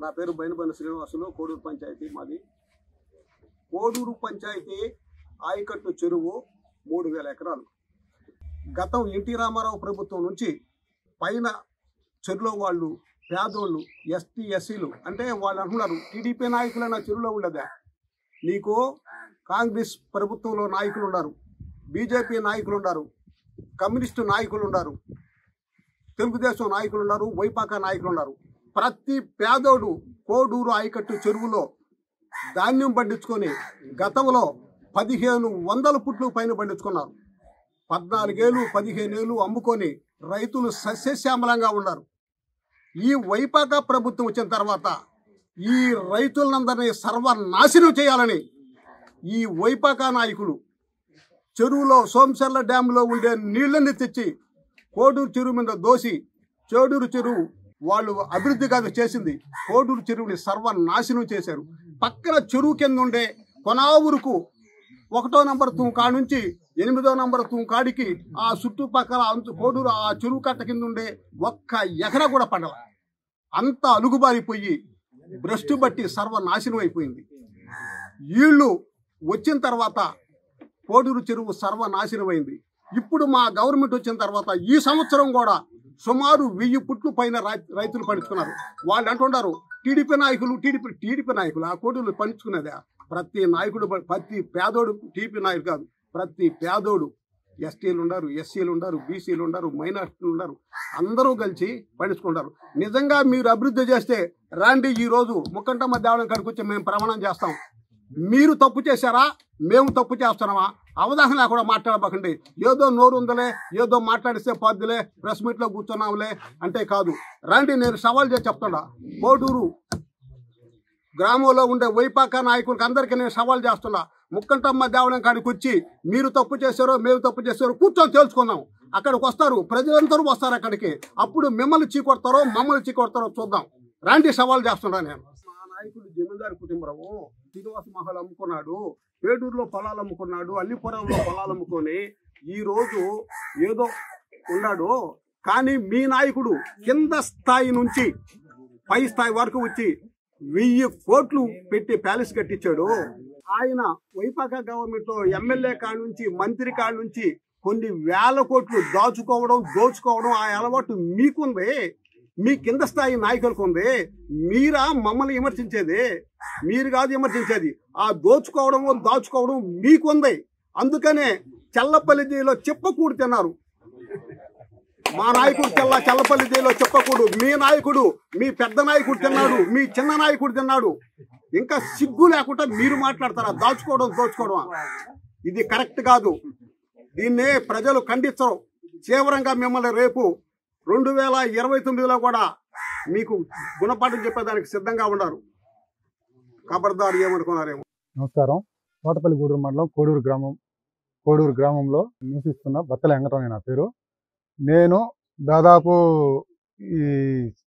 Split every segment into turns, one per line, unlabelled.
నా పేరు బైనపల్లి శ్రీనివాసులు. కోడూరు పంచాయతీ మాది. కోడూరు పంచాయతీ ఆయకట్టు చెరువు 3000 ఎకరాలు. గతం ఎన్టీ రామారావు ప్రభుత్వం నుంచి పైన చెరువులో వాళ్ళు పేదోళ్ళు, ఎస్టీ ఎస్సీలు అంటే వాళ్ళు అంటున్నారు టీడీపీ నాయకులైన చెరువులో ఉండదా, నీకు కాంగ్రెస్ ప్రభుత్వంలో నాయకులు ఉన్నారు, బీజేపీ నాయకులు ఉన్నారు, కమ్యూనిస్టు నాయకులు ఉన్నారు, తెలుగుదేశం నాయకులు ఉన్నారు, వైపాకా నాయకులు ఉన్నారు. ప్రతి పేదోడు కోడూరు ఆయకట్టు చెరువులో ధాన్యం పండించుకొని గతంలో 1500 పుట్లు పైన పండించుకున్నారు. 14 ఏళ్ళు 15 ఏళ్ళు అమ్ముకొని రైతులు సస్యశ్యామలంగా ఉన్నారు. ఈ వైపాకా ప్రభుత్వం వచ్చిన తర్వాత ఈ రైతులందరినీ సర్వనాశనం చేయాలని ఈ వైపాకా నాయకులు చెరువులో సోమశర్ల డ్యాంలో ఉండే నీళ్ళని తెచ్చి కోడూరు చెరువు మీద దోసి కోడూరు చెరువు వాళ్ళు అభివృద్ధి కాదు చేసింది, కోడూరు చెరువుని సర్వనాశనం చేశారు. పక్కన చెరువు కింద ఉండే కొనావురుకు 1వ నంబర్ తూము కాడి నుంచి 8వ నంబర్ తూము కాడికి ఆ చుట్టుపక్కల కోడూరు ఆ చెరువు కట్ట కింద ఉండే ఒక్క ఎకరా కూడా పండల. అంత అలుగుబారిపోయి భ్రష్టు బట్టి సర్వనాశనం అయిపోయింది. వీళ్ళు వచ్చిన తర్వాత కోడూరు చెరువు సర్వనాశనమైంది. ఇప్పుడు మా గవర్నమెంట్ వచ్చిన తర్వాత ఈ సంవత్సరం కూడా సుమారు 1000 పుట్లు పైన రైతులు పండించుకున్నారు. వాళ్ళు అంటున్నారు టీడీపీ నాయకులు ఆ కోడూరు పండించుకునేదా? ప్రతి నాయకుడు, ప్రతి పేదోడు టీడీపీ నాయకుడు కాదు, ప్రతి పేదోడు ఎస్టీలు ఉన్నారు, ఎస్సీలు ఉన్నారు, బీసీలు ఉన్నారు, మైనార్టీలు ఉన్నారు, అందరూ కలిసి పండించుకుంటారు. నిజంగా మీరు అభివృద్ధి చేస్తే రాండి, ఈరోజు ముక్కంటమ్మ దేవాలయం కాడికి వచ్చి మేము ప్రమాణం చేస్తాం. మీరు తప్పు చేశారా, మేము తప్పు చేస్తున్నామా? అవగాహన లేకుండా మాట్లాడబకండి. ఏదో నోరు ఉందలే, ఏదో మాట్లాడిస్తే పద్దులే, ప్రెస్ మీట్లో కూర్చున్నాంలే అంటే కాదు. రండి, నేను సవాల్ చేసి చెప్తున్నా. కోడూరు గ్రామంలో ఉండే వైపాకా నాయకులకి అందరికీ నేను సవాల్ చేస్తున్నా. ముక్కంటమ్మ దేవాలయం కాడికి వచ్చి మీరు తప్పు చేశారో మేము తప్పు చేశారో కూర్చొని తెలుసుకుందాం. అక్కడికి వస్తారు, ప్రజలందరూ వస్తారు అక్కడికి. అప్పుడు మిమ్మల్ని చీకొడతారో మమ్మల్ని చీకొడతారో చూద్దాం. రండి, సవాల్ చేస్తున్నా నేను. మా నాయకుడు జమీందారు కుటుంబరావు శ్రీనివాస మహల్ అమ్ముకున్నాడు, పేడూరులో పొలాలు అమ్ముకున్నాడు, అల్లిపురంలో పొలాలు అమ్ముకొని ఈరోజు ఏదో ఉన్నాడు. కానీ మీ నాయకుడు కింద స్థాయి నుంచి పై స్థాయి వరకు వచ్చి 1000 కోట్లు పెట్టి ప్యాలెస్ కట్టించాడు. ఆయన వైపాకా గవర్నమెంట్ లో ఎమ్మెల్యే కాడ నుంచి మంత్రి కాడ నుంచి కొన్ని 1000 కోట్లు దోచుకోవడం ఆ అలవాటు మీకుంది, మీ కింద స్థాయి నాయకులకు ఉంది. మీరా మమ్మల్ని విమర్శించేది? మీరు కాదు విమర్శించేది. ఆ దాచుకోవడం మీకుంది. అందుకనే చల్లపల్లి జైల్లో చెప్పకూడు తిన్నారు. మా నాయకుడు చల్లపల్లి జైల్లో చెప్పకూడు. మీ నాయకుడు, మీ పెద్ద నాయకుడు తిన్నాడు, మీ చిన్న నాయకుడు తిన్నాడు. ఇంకా సిగ్గు లేకుండా మీరు మాట్లాడతారా? దోచుకోవడం ఇది కరెక్ట్ కాదు. దీన్నే ప్రజలు ఖండించరు. తీవ్రంగా మిమ్మల్ని రేపు 2029లో కూడా మీకు గుణపాఠం చెప్పేదానికి సిద్ధంగా ఉన్నారు. ఖబర్దారు, ఏమనుకున్నారేమో.
నమస్కారం. తోటపల్లి గూడూరు మండలం కోడూరు గ్రామంలో నివసిస్తున్న బత్తల వెంకటరావు నా పేరు. నేను దాదాపు ఈ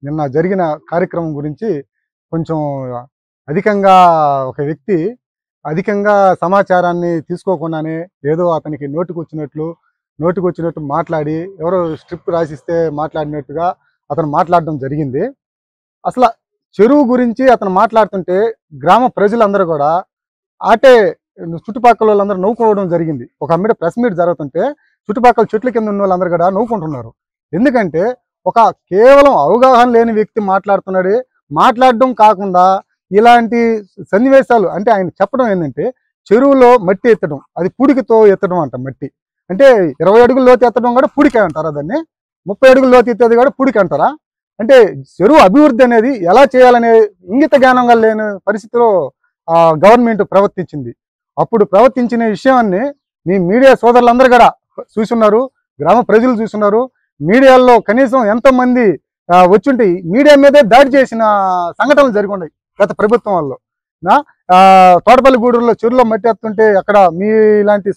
నిన్న జరిగిన కార్యక్రమం గురించి కొంచెం అధికంగా ఒక వ్యక్తి అధికంగా సమాచారాన్ని తీసుకోకుండానే ఏదో అతనికి నోటికొచ్చినట్టు మాట్లాడి, ఎవరో స్క్రిప్ట్ రాసిస్తే మాట్లాడినట్టుగా అతను మాట్లాడడం జరిగింది. అసలు చెరువు గురించి అతను మాట్లాడుతుంటే గ్రామ ప్రజలందరూ కూడా చుట్టుపక్కల వాళ్ళందరూ నవ్వుకోవడం జరిగింది. ఒక అమ్మిడ ప్రెస్ మీట్ జరుగుతుంటే చుట్టుపక్కల చెట్ల కింద ఉన్న వాళ్ళందరూ కూడా నవ్వుకుంటున్నారు. ఎందుకంటే ఒక కేవలం అవగాహన లేని వ్యక్తి మాట్లాడడం కాకుండా ఇలాంటి సన్నివేశాలు అంటే ఆయన చెప్పడం ఏంటంటే, చెరువులో మట్టి ఎత్తడం, అది పుడికితో ఎత్తడం అంట. మట్టి అంటే 20 అడుగుల లోతు ఎత్తడం కూడా పుడికే అంటారా? దాన్ని 30 అడుగుల లోతు ఎత్తేది కూడా పుడికి అంటారా? అంటే చెరువు అభివృద్ధి అనేది ఎలా చేయాలనే ఇంగిత జ్ఞానంగా లేని పరిస్థితిలో గవర్నమెంట్ ప్రవర్తించింది. అప్పుడు ప్రవర్తించిన విషయాన్ని మీ మీడియా సోదరులందరూ కూడా చూస్తున్నారు, గ్రామ ప్రజలు చూస్తున్నారు. మీడియాలో కనీసం ఎంతోమంది వచ్చుంటే మీడియా మీదే దాడి చేసిన సంఘటనలు జరిగి ఉన్నాయి గత ప్రభుత్వం వల్ల. తోటపల్లి గూడూరులో చెరువులో మట్టి ఎత్తుంటే అక్కడ మీ ఇలాంటి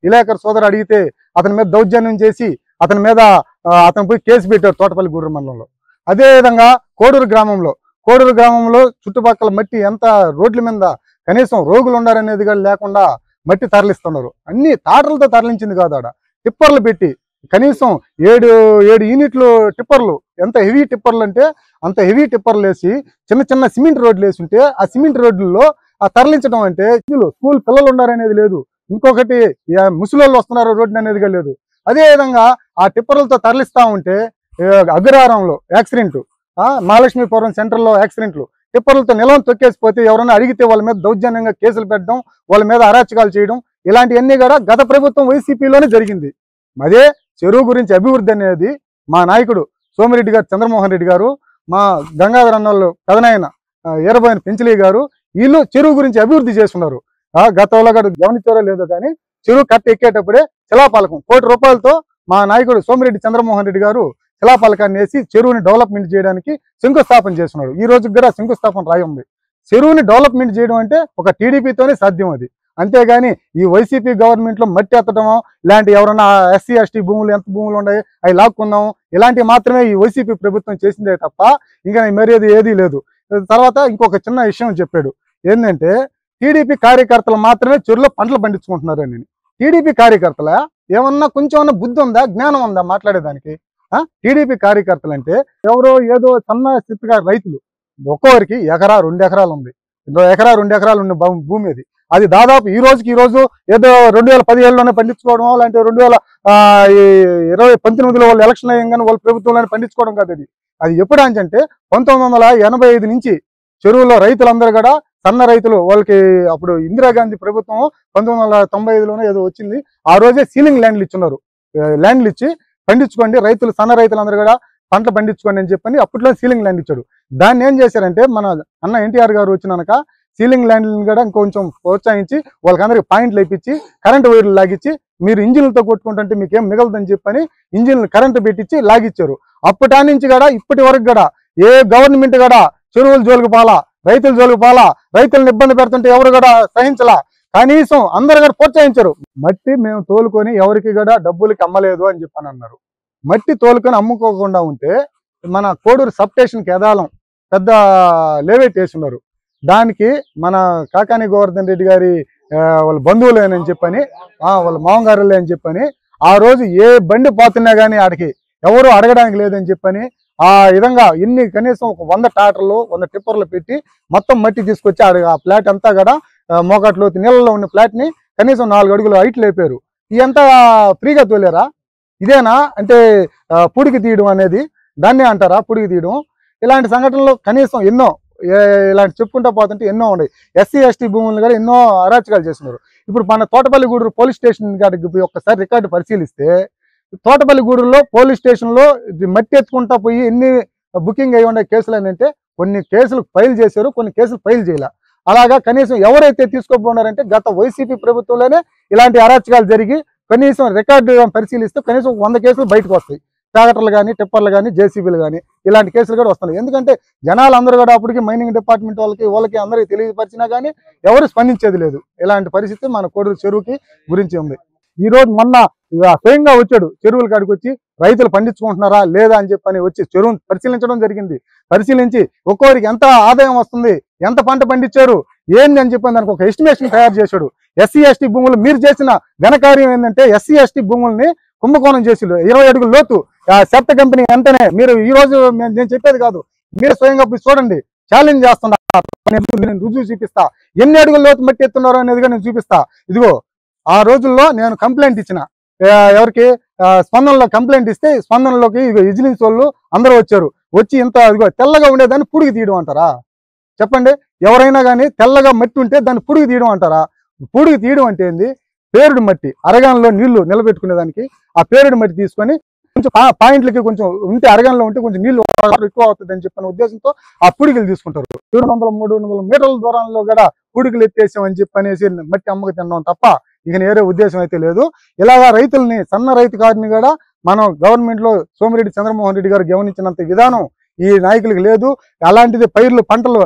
విలేకరు సోదరు అడిగితే అతని మీద దౌర్జన్యం చేసి అతను పోయి కేసు పెట్టారు తోటపల్లి గూడూరు మండలంలో. అదేవిధంగా కోడూరు గ్రామంలో చుట్టుపక్కల మట్టి ఎంత రోడ్ల మీద కనీసం రోగులు ఉండారనేది కూడా లేకుండా మట్టి తరలిస్తున్నారు. అన్ని తాటలతో తరలించింది కాదు, ఆడ టిప్పర్లు పెట్టి కనీసం 7 యూనిట్లు టిప్పర్లు, ఎంత హెవీ టిప్పర్లు అంటే అంత హెవీ టిప్పర్లు వేసి చిన్న చిన్న సిమెంట్ రోడ్లు వేసి ఉంటే ఆ సిమెంట్ రోడ్లలో ఆ తరలించడం అంటే స్కూల్ పిల్లలు ఉన్నారనేది లేదు, ఇంకొకటి ముసలోళ్ళు వస్తున్నారు రోడ్డు అనేది లేదు. అదే విధంగా ఆ టిప్పర్లతో తరలిస్తా ఉంటే అగ్రహారంలో యాక్సిడెంట్, మహాలక్ష్మీపురం సెంటర్లో యాక్సిడెంట్లు, టిప్పర్లతో నిలవం తొక్కేసిపోతే ఎవరైనా అడిగితే వాళ్ళ మీద దౌర్జన్యంగా కేసులు పెట్టడం, వాళ్ళ మీద అరాచకాలు చేయడం, ఇలాంటివన్నీ కూడా గత ప్రభుత్వం వైసీపీలోనే జరిగింది. అదే చెరువు గురించి అభివృద్ధి అనేది మా నాయకుడు సోమిరెడ్డి గారు, చంద్రమోహన్ రెడ్డి గారు, మా గంగాధర అన్నోళ్ళు పెదనాయన ఈరబోయిన పెంచలీ గారు, వీళ్ళు చెరువు గురించి అభివృద్ధి చేస్తున్నారు. గతంలో కూడా గమనించారో లేదో కానీ చెరువు కట్ట ఎక్కేటప్పుడే శిలాపాలకం ₹1 కోటి మా నాయకుడు సోమిరెడ్డి చంద్రమోహన్ రెడ్డి గారు శిలాపాలకాన్ని వేసి చెరువుని డెవలప్మెంట్ చేయడానికి శంకుస్థాపన చేస్తున్నారు. ఈ రోజుకి కూడా శంకుస్థాపన రాయి ఉంది. చెరువుని డెవలప్మెంట్ చేయడం అంటే ఒక టీడీపీతోనే సాధ్యం అది. అంతేగాని ఈ వైసీపీ గవర్నమెంట్లో మట్టి ఎత్తడమో, ఇలాంటి ఎవరన్నా ఎస్సీ ఎస్టీ భూములు ఎంత భూములు ఉన్నాయి అవి లాక్కుందాం, ఇలాంటివి మాత్రమే ఈ వైసీపీ ప్రభుత్వం చేసిందే తప్ప ఇంకా మరేది ఏదీ లేదు. తర్వాత ఇంకొక చిన్న విషయం చెప్పాడు, ఏంటంటే టీడీపీ కార్యకర్తలు మాత్రమే చెరువులో పంటలు పండించుకుంటున్నారు అని. టీడీపీ కార్యకర్తల ఏమన్నా కొంచెం బుద్ధి ఉందా, జ్ఞానం ఉందా మాట్లాడేదానికి? టీడీపీ కార్యకర్తలు అంటే ఎవరో ఏదో సన్న స్థితిగా రైతులు, ఒక్కొక్కరికి 1 ఎకరా 2 ఎకరాలు ఉంది, 1 ఎకరా 2 ఎకరాలు ఉన్న భూమి అది. అది దాదాపు ఈ రోజు ఏదో 2017లోనే పండించుకోవడం, లేదంటే 2019లో వాళ్ళు ఎలక్షన్ అయ్యంగానే వాళ్ళ ప్రభుత్వంలోనే పండించుకోవడం కాదు. అది ఎప్పుడు అంటే 1985 నుంచి చెరువులో రైతులందరూ కూడా సన్న రైతులు, వాళ్ళకి అప్పుడు ఇందిరాగాంధీ ప్రభుత్వం 1995లోనే ఏదో వచ్చింది, ఆ రోజే సీలింగ్ ల్యాండ్లు ఇచ్చున్నారు. ల్యాండ్లు ఇచ్చి పండించుకోండి రైతులు, సన్న రైతులందరూ కూడా పంట పండించుకోండి అని చెప్పని అప్పట్లో సీలింగ్ ల్యాండ్ ఇచ్చాడు. దాన్ని ఏం చేశారంటే మన అన్న ఎన్టీఆర్ గారు వచ్చినాక సీలింగ్ ల్యాండ్లను కూడా కొంచెం ప్రోత్సహించి వాళ్ళకందరికి పాయింట్లు వేయించి కరెంటు వైర్లు లాగిచ్చి, మీరు ఇంజిన్లతో కొట్టుకుంటుంటే మీకేం మిగలదని చెప్పని ఇంజిన్లు కరెంటు పెట్టించి లాగిచ్చారు. అప్పటి నుంచి కూడా ఇప్పటి వరకు కూడా ఏ గవర్నమెంట్ కూడా చెరువుల జోలికి పోలా, రైతుల జోలికి పోలా, రైతులను ఇబ్బంది పెడుతుంటే ఎవరు కూడా సహించలా, కనీసం అందరు కూడా ప్రోత్సహించారు. మట్టి మేము తోలుకొని ఎవరికి కూడా డబ్బులకి అమ్మలేదు అని చెప్పని అన్నారు. మట్టి తోలుకొని అమ్ముకోకుండా ఉంటే మన కోడూరు సబ్ స్టేషన్కి ఎదాలం పెద్ద లేవేట్ వేస్తున్నారు. దానికి మన కాకాని గోవర్ధన్ రెడ్డి గారి వాళ్ళ బంధువులేనని చెప్పని, వాళ్ళ మామగారులే అని చెప్పని, ఆ రోజు ఏ బండి పోతున్నా కానీ ఆడికి ఎవరు అడగడానికి లేదని చెప్పని ఆ విధంగా కనీసం ఒక 100 ట్రాక్టర్లు 100 టిప్పర్లు పెట్టి మొత్తం మట్టి తీసుకొచ్చి ఆ ఫ్లాట్ అంతా కూడా మోకాట్లో నీళ్ళలో ఉన్న ఫ్లాట్ని కనీసం 4 అడుగులు హైట్ లేపారు. ఇదంతా ఫ్రీగా తోలేరా? ఇదేనా అంటే పుడికి తీయడం అనేది? దాన్నే అంటారా పుడికి తీయడం? ఇలాంటి సంఘటనలు కనీసం ఎన్నో ఇలాంటి చెప్పుకుంటా పోతుంటే ఎన్నో ఉన్నాయి. ఎస్సీ ఎస్టీ భూములను కూడా ఎన్నో అరాచకాలు చేస్తున్నారు. ఇప్పుడు మన తోటపల్లిగూడూరు పోలీస్ స్టేషన్ కాడికి ఒక్కసారి రికార్డు పరిశీలిస్తే తోటపల్లిగూడూరులో పోలీస్ స్టేషన్లో మట్టి ఎత్తుకుంటా పోయి ఎన్ని బుకింగ్ అయి ఉండే కేసులు అంటే కొన్ని కేసులు ఫైల్ చేశారు, కొన్ని కేసులు ఫైల్ చేయాల. అలాగా కనీసం ఎవరైతే తీసుకోబోన్నారంటే గత వైసీపీ ప్రభుత్వంలోనే ఇలాంటి అరాచకాలు జరిగి కనీసం రికార్డు పరిశీలిస్తే కనీసం 100 కేసులు బయటకు వస్తాయి. ట్రాక్టర్లు కానీ, టిప్పర్లు కానీ, జేసీబీలు కానీ ఇలాంటి కేసులు కూడా వస్తున్నాయి. ఎందుకంటే జనాలు అందరూ కూడా అప్పటికి మైనింగ్ డిపార్ట్మెంట్ వాళ్ళకి అందరికీ తెలియపరిచినా కానీ ఎవరు స్పందించేది లేదు. ఇలాంటి పరిస్థితి మన కోడూరు చెరువుకి గురించి ఉంది. ఈ రోజు మొన్న స్వయంగా వచ్చాడు చెరువుల కాడికి వచ్చి రైతులు పండించుకుంటున్నారా లేదా అని చెప్పని వచ్చి చెరువును పరిశీలించడం జరిగింది. పరిశీలించి ఒక్కొక్కరికి ఎంత ఆదాయం వస్తుంది, ఎంత పంట పండించారు ఏంది అని చెప్పని దానికి ఒక ఎస్టిమేషన్ తయారు చేశాడు. ఎస్సీ ఎస్టీ భూములు మీరు చేసిన ఘనకార్యం ఏంటంటే ఎస్సీ ఎస్టీ భూముల్ని కుంభకోణం చేసి 20 అడుగుల లోతు సెప్ట కంపెనీ వెంటనే మీరు ఈ రోజు నేను చెప్పేది కాదు, మీరు స్వయంగా చూడండి, ఛాలెంజ్ చేస్తున్నా, నేను రుజువు చూపిస్తా, ఎన్ని అడుగుల లోతు మట్టి ఎత్తున్నారో అనేది నేను చూపిస్తా. ఇదిగో ఆ రోజుల్లో నేను కంప్లైంట్ ఇచ్చిన ఎవరికి స్పందనలో కంప్లైంట్ ఇస్తే స్పందనలోకి విజిలెన్స్ వాళ్ళు అందరూ వచ్చారు. వచ్చి ఇంత ఇదిగో తెల్లగా ఉండేదాన్ని పుడికి తీయడం అంటారా? చెప్పండి, ఎవరైనా కానీ తెల్లగా మట్టి ఉంటే దాన్ని పుడికి తీయడం అంటారా? పుడికి తీయడం అంటే ఏంది? పేరుడు మట్టి అరగానంలో నీళ్లు నిలబెట్టుకునేదానికి ఆ పేరుడు మట్టి తీసుకొని కొంచెం పాయింట్లకి కొంచెం ఉంటే అరగంలో ఉంటే కొంచెం నీళ్లు ఎక్కువ అవుతుంది అని చెప్పిన ఉద్దేశంతో ఆ పుడికలు తీసుకుంటారు. 200-300 మీటర్ల దూరంలో కూడా పుడికలు ఎత్తేసామని చెప్పనేసి మట్టి అమ్మకు తిన్నాం తప్ప ఇక వేరే ఉద్దేశం అయితే లేదు. ఇలాగా రైతుల్ని, సన్న రైతు కాడిని కూడా మనం గవర్నమెంట్ లో సోమిరెడ్డి చంద్రమోహన్ రెడ్డి గారు గమనించినంత విధానం ఈ నాయకులకు లేదు. అలాంటిది పైర్లు పంటలు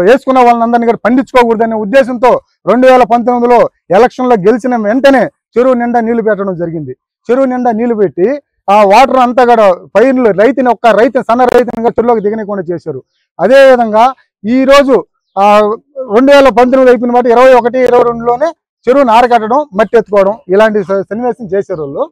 వేసుకున్న వాళ్ళందరినీ కూడా పండించుకోకూడదనే ఉద్దేశంతో 2019లో ఎలక్షన్లో గెలిచిన వెంటనే చెరువు నిండా నీళ్లు పెట్టడం జరిగింది. చెరువు నిండా నీళ్లు పెట్టి ఆ వాటర్ అంతా కూడా పైర్లు రైతుని సన్న రైతుని చెరువులోకి దిగనీయకుండా చేశారు. అదేవిధంగా ఈ రోజు 2019 అయిపోయిన మాట 21-22లోనే చెరువును ఆరకట్టడం, మట్టి ఎత్తుకోవడం ఇలాంటి సన్నివేశం చేశారు వాళ్ళు.